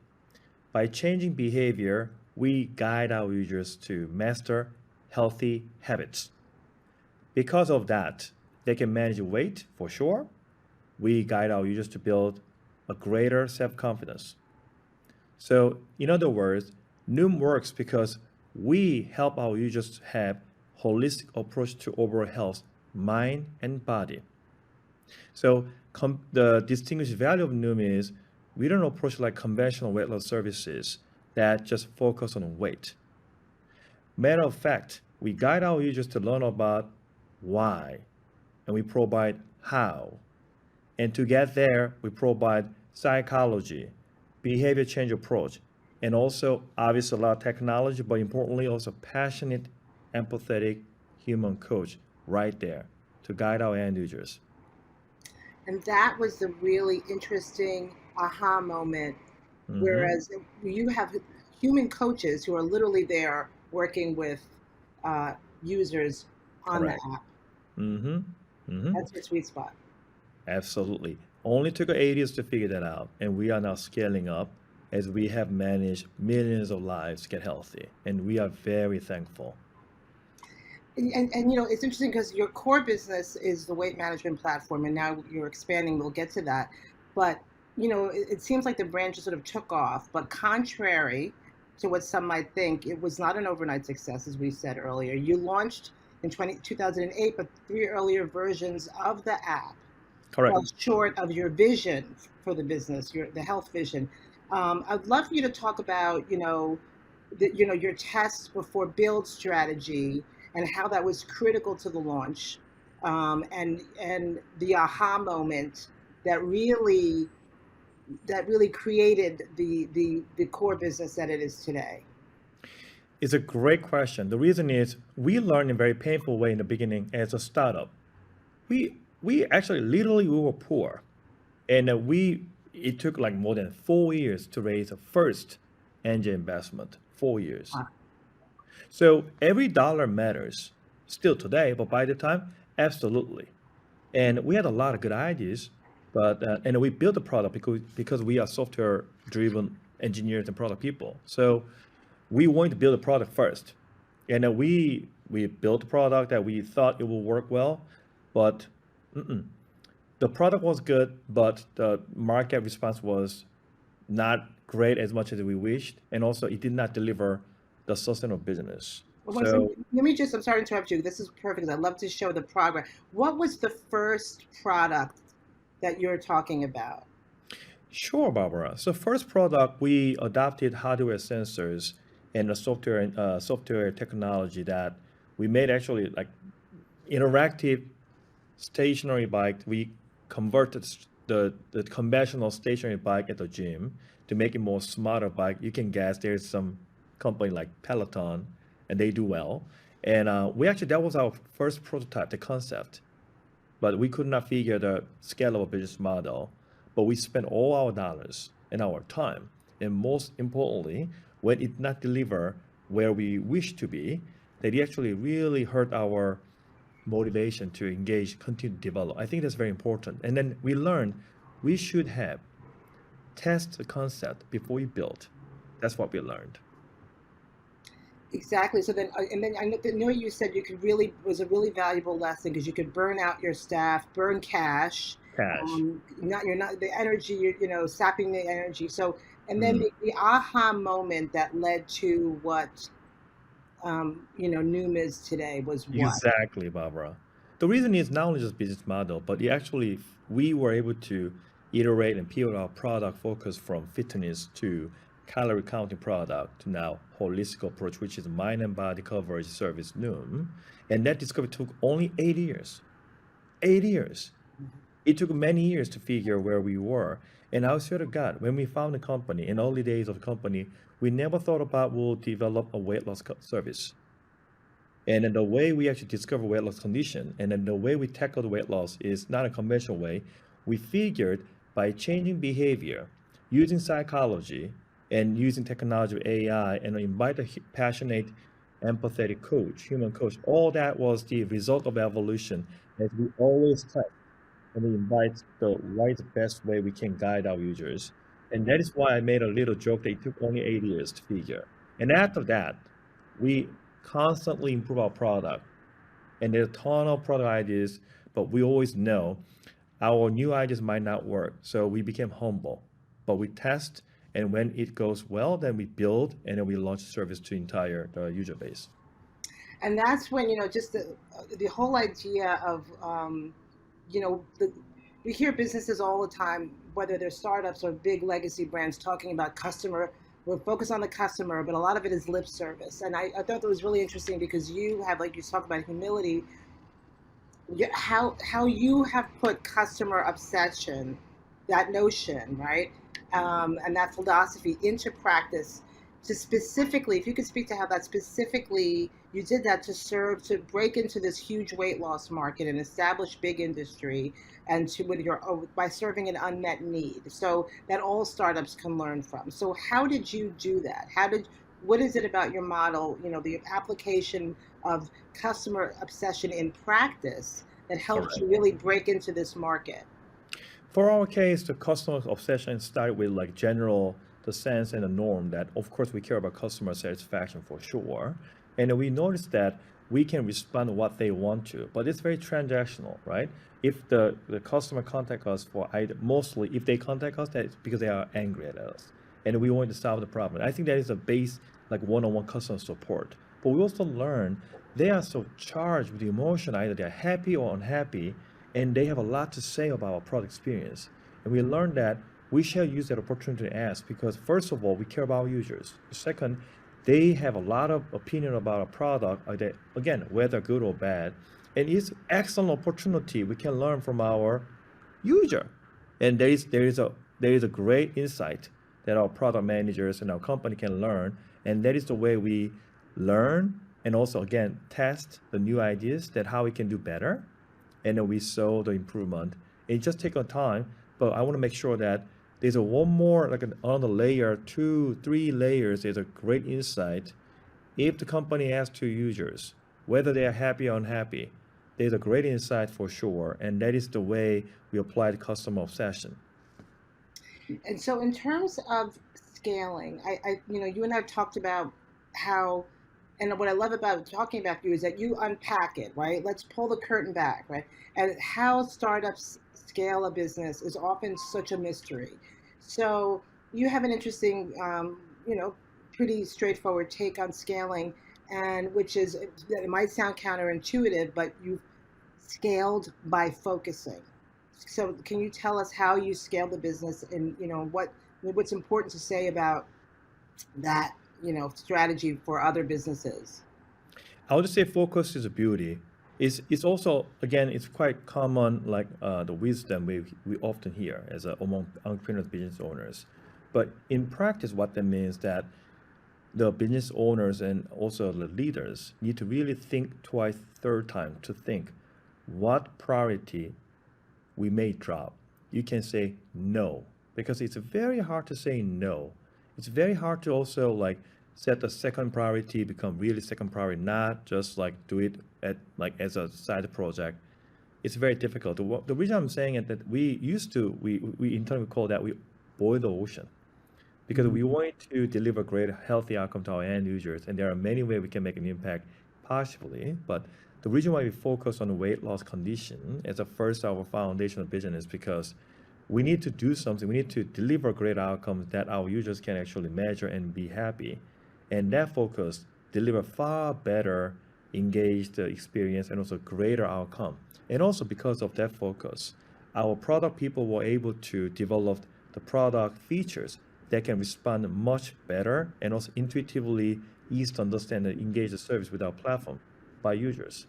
S5: By changing behavior, we guide our users to master healthy habits. Because of that, they can manage weight for sure. We guide our users to build a greater self confidence. So, in other words, Noom works because we help our users have holistic approach to overall health, mind and body. So, the distinguished value of Noom is we don't approach like conventional weight loss services that just focus on weight. Matter of fact, we guide our users to learn about why, and we provide how. And to get there, we provide psychology, behavior change approach, and also obviously a lot of technology, but importantly also passionate, empathetic human coach right there to guide our end users.
S4: And that was the really interesting aha moment.
S5: Mm-hmm.
S4: Whereas you have human coaches who are literally there working with uh, users on the
S5: Correct.
S4: app.
S5: Mm-hmm. Mm-hmm.
S4: That's your sweet spot.
S5: Absolutely. Only took 8 years to figure that out, and we are now scaling up as we have managed millions of lives get healthy, and we are very thankful.
S4: And it's interesting because your core business is the weight management platform, and now you're expanding. We'll get to that, but it seems like the brand just sort of took off. But contrary to what some might think, it was not an overnight success, as we said earlier. You launched in 2008, but three earlier versions of the app
S5: Correct.
S4: fell short of your vision for the business, the health vision. I'd love for you to talk about, your test before build strategy and how that was critical to the launch, and the aha moment that really created the core business that it is today.
S5: It's a great question. The reason is we learned in a very painful way in the beginning as a startup. We actually literally we were poor, and we it took like more than 4 years to raise a first angel investment. 4 years. So every dollar matters still today, but by the time, absolutely. And we had a lot of good ideas, But and we built the product because we are software driven engineers and product people. So we wanted to build a product first, and we built a product that we thought it would work well, but the product was good, but the market response was not great as much as we wished, and also it did not deliver the sustainable business. So
S4: Let me just, I'm sorry to interrupt you. This is perfect. I'd love to show the progress. What was the first product that you're talking about?
S5: sure, Barbara. So first product, we adopted hardware sensors and the software technology that we made actually like interactive stationary bike. We converted the conventional stationary bike at the gym to make it more smarter bike. You can guess there's some company like Peloton, and they do well. And we actually that was our first prototype, the concept, but we could not figure the scalable business model. But we spent all our dollars and our time, and most importantly, when it not deliver where we wish to be, that it actually really hurt our motivation to engage, continue to develop. I think that's very important. And then we learned we should have test the concept before we build. That's what we learned.
S4: Exactly. So then, and then I know you said you could really, was a really valuable lesson because you could burn out your staff, burn cash,
S5: Cash.
S4: you're not the energy, sapping the energy. So, and then
S5: Mm.
S4: the aha moment that led to what, Noom is today was what?
S5: Exactly, Barbara. The reason is not only just business model, but it actually we were able to iterate and pivot our product focus from fitness to calorie counting product to now holistic approach, which is mind and body coverage service Noom. And that discovery took only 8 years. 8 years. It took many years to figure where we were. And I swear to God, when we found the company, in early days of the company, we never thought about we'll develop a weight loss service. And then the way we actually discover weight loss condition, and then the way we tackle the weight loss is not a conventional way. We figured by changing behavior, using psychology, and using technology, AI, and invite a passionate, empathetic coach, human coach. All that was the result of evolution, as we always test and we invite the right, best way we can guide our users. And that is why I made a little joke that it took only 8 years to figure. And after that, we constantly improve our product. And there's a ton of product ideas, but we always know our new ideas might not work. So we became humble, but we test. And when it goes well, then we build and then we launch the service to entire the user base.
S4: And that's when, just the whole idea of, we hear businesses all the time, whether they're startups or big legacy brands, talking about customer. We're focused on the customer, but a lot of it is lip service. And I thought that was really interesting because you have, like you talk about humility, how you have put customer obsession, that notion, right, and that philosophy into practice to specifically, if you could speak to how that specifically you did that to break into this huge weight loss market and establish big industry and by serving an unmet need, so that all startups can learn from. So how did you do that? What is it about your model, the application of customer obsession in practice that helps you really break into this market?
S5: For our case, the customer obsession started with like the sense and the norm that, of course, we care about customer satisfaction for sure. And we noticed that we can respond to what they want to, but it's very transactional, right? If the customer contact us mostly if they contact us, that's because they are angry at us and we want to solve the problem. I think that is a base, like one-on-one customer support. But we also learn they are so charged with emotion, either they're happy or unhappy, and they have a lot to say about our product experience. And we learned that we shall use that opportunity to ask because, first of all, we care about our users. Second, they have a lot of opinion about a product, again, whether good or bad. And it's excellent opportunity we can learn from our user. And there is a great insight that our product managers and our company can learn. And that is the way we learn and also, again, test the new ideas that how we can do better. And then we saw the improvement. It just takes time, but I want to make sure that there's one more, like another layer, 2, 3 layers. There's a great insight. If the company asks to users whether they are happy or unhappy, there's a great insight for sure, and that is the way we apply the customer obsession.
S4: And so, in terms of scaling, you and I have talked about how, and what I love about talking about you is that you unpack it, right? Let's pull the curtain back, right? And how startups scale a business is often such a mystery. So, you have an interesting, pretty straightforward take on scaling, and which is that it might sound counterintuitive, but you've scaled by focusing. So can you tell us how you scale the business and what's important to say about that, strategy for other businesses?
S5: I would just say focus is a beauty. It's also, again, it's quite common, like the wisdom we often hear as among entrepreneurs, business owners. But in practice, what that means that the business owners and also the leaders need to really think twice, third time to think what priority we may drop. You can say no, because it's very hard to say no. It's very hard to also like set the second priority become really second priority, not just like do it at like as a side project. It's very difficult. The reason I'm saying it that we internally call that we boil the ocean because we want to deliver great healthy outcome to our end users, and there are many ways we can make an impact positively. But the reason why we focus on the weight loss condition as a first our foundational vision is because we need to do something. We need to deliver great outcomes that our users can actually measure and be happy, and that focus deliver far better engaged experience and also greater outcome. And also because of that focus, our product people were able to develop the product features that can respond much better and also intuitively easy to understand and engage the service with our platform by users.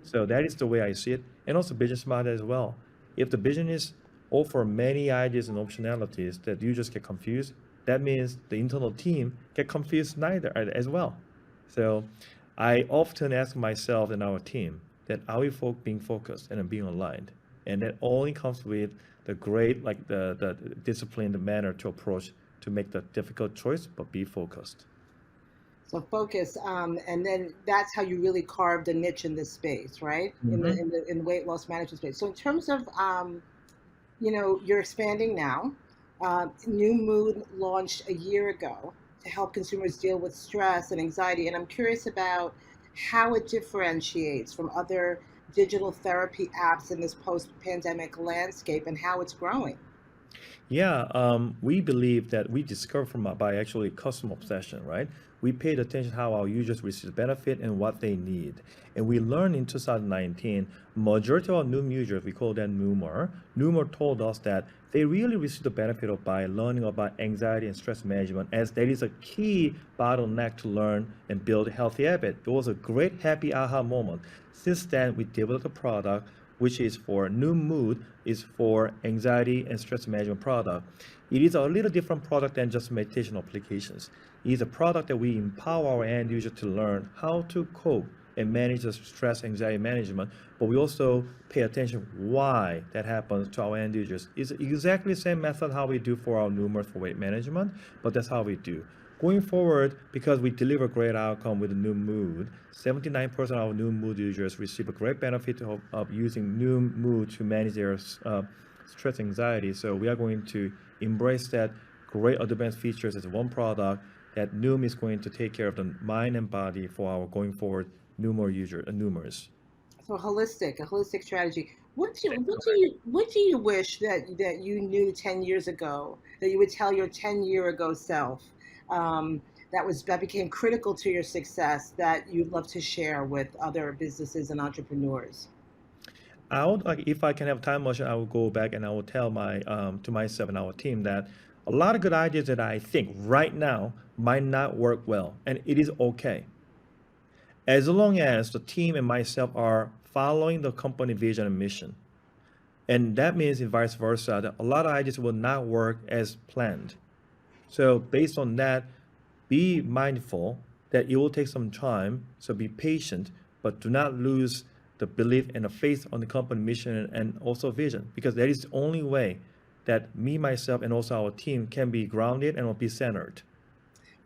S5: So that is the way I see it. And also business model as well. If the business offer many ideas and optionalities that users get confused, that means the internal team get confused neither as well. So I often ask myself and our team that are we being focused and being aligned? And that only comes with the great, like the disciplined manner to approach to make the difficult choice, but be focused.
S4: So focus, and then that's how you really carved a niche in this space, right? In the weight loss management space. So in terms of, you're expanding now. New Mood launched a year ago to help consumers deal with stress and anxiety, and I'm curious about how it differentiates from other digital therapy apps in this post-pandemic landscape and how it's growing.
S5: Yeah, we believe that we discover by actually customer obsession, right? We paid attention how our users receive benefit and what they need. And we learned in 2019, majority of our Noom users, we call them Noomer told us that they really receive the benefit of by learning about anxiety and stress management, as that is a key bottleneck to learn and build a healthy habit. It was a great happy aha moment. Since then, we developed a product which is for New Mood, is for anxiety and stress management product. It is a little different product than just meditation applications. It is a product that we empower our end user to learn how to cope and manage the stress anxiety management, but we also pay attention why that happens to our end users. It's exactly the same method how we do for our Numerous for weight management, but that's how we do. Going forward, because we deliver great outcome with New Mood, 79% of our New Mood users receive a great benefit of using New Mood to manage their stress anxiety. So we are going to embrace that great advanced features as one product that Noom is going to take care of the mind and body for our going forward Noomers.
S4: So a holistic strategy. What do you wish that you knew 10 years ago that you would tell your 10-year ago self, that became critical to your success that you'd love to share with other businesses and entrepreneurs?
S5: I would like, if I can have time machine, I will go back and I will tell to myself and our team that a lot of good ideas that I think right now might not work well, and it is okay. As long as the team and myself are following the company vision and mission. And that means in vice versa, that a lot of ideas will not work as planned. So based on that, be mindful that it will take some time, so be patient, but do not lose the belief and the faith on the company mission and also vision, because that is the only way that me, myself, and also our team can be grounded and will be centered.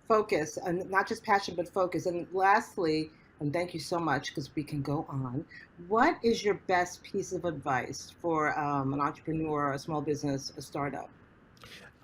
S4: Focus, and not just passion, but focus. And lastly, and thank you so much because we can go on. What is your best piece of advice for an entrepreneur, a small business, a startup?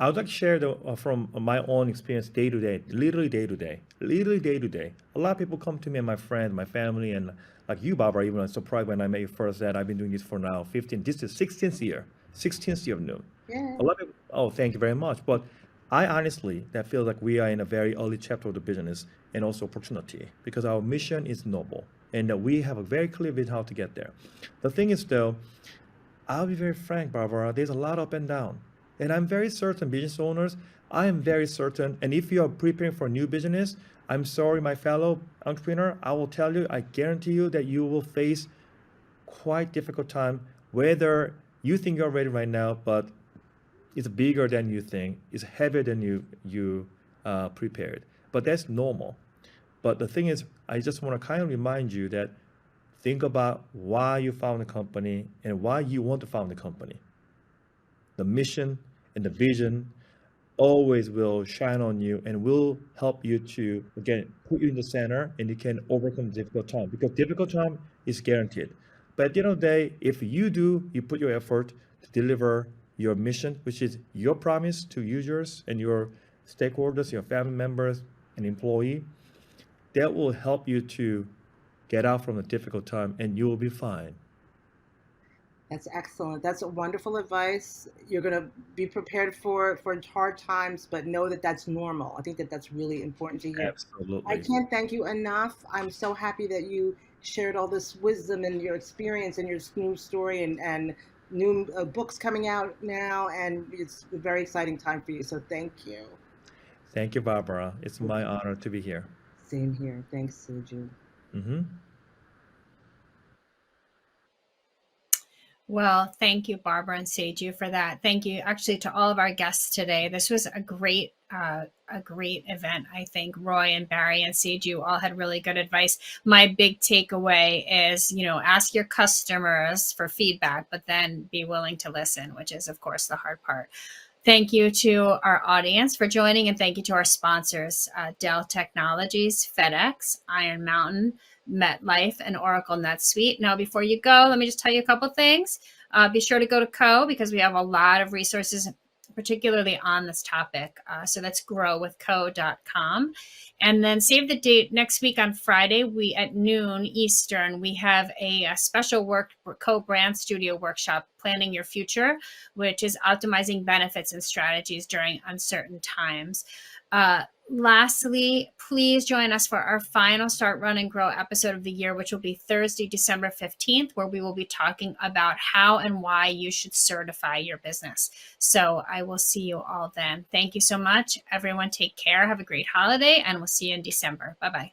S5: I would like to share from my own experience day to day, literally day to day, literally day to day. A lot of people come to me and my friends, my family, and like you, Barbara, even I'm surprised when I met you first that I've been doing this for now 15, this is 16th year of Noom.
S4: Yeah.
S5: A lot of people, oh, thank you very much. But I honestly, that feels like we are in a very early chapter of the business and also opportunity because our mission is noble and that we have a very clear vision how to get there. The thing is though, I'll be very frank, Barbara. There's a lot up and down. And I'm very certain, business owners, I am very certain. And if you are preparing for a new business, I'm sorry, my fellow entrepreneur, I will tell you, I guarantee you that you will face quite difficult time, whether you think you're ready right now, but it's bigger than you think, it's heavier than you prepared. But that's normal. But the thing is, I just want to kind of remind you that think about why you found the company and why you want to found the company. The mission and the vision always will shine on you and will help you to, again, put you in the center and you can overcome difficult time because difficult time is guaranteed. But at the end of the day, if you put your effort to deliver your mission, which is your promise to users and your stakeholders, your family members and employee, that will help you to get out from a difficult time and you will be fine.
S4: That's excellent. That's a wonderful advice. You're going to be prepared for hard times, but know that that's normal. I think that that's really important to hear. I
S5: Absolutely.
S4: can't thank you enough. I'm so happy that you shared all this wisdom and your experience and your new story and new books coming out now, and it's a very exciting time for you. So thank you.
S5: Thank you, Barbara. It's my honor to be here.
S4: Same here. Thanks, Saeju.
S5: Hmm.
S1: Well, thank you, Barbara and Saeju, for that. Thank you, actually, to all of our guests today. This was a great event. I think Roy and Barry and Saeju all had really good advice. My big takeaway is, ask your customers for feedback, but then be willing to listen, which is, of course, the hard part. Thank you to our audience for joining, and thank you to our sponsors, Dell Technologies, FedEx, Iron Mountain, MetLife, and Oracle NetSuite. Now, before you go, let me just tell you a couple things. Be sure to go to Co because we have a lot of resources, particularly on this topic. So that's growwithco.com. And then save the date next week on Friday. We at noon Eastern, we have a special co-brand studio workshop, Planning Your Future, which is optimizing benefits and strategies during uncertain times. Lastly, please join us for our final Start, Run, and Grow episode of the year, which will be Thursday, December 15th, where we will be talking about how and why you should certify your business. So I will see you all then. Thank you so much. Everyone take care. Have a great holiday, and we'll see you in December. Bye-bye.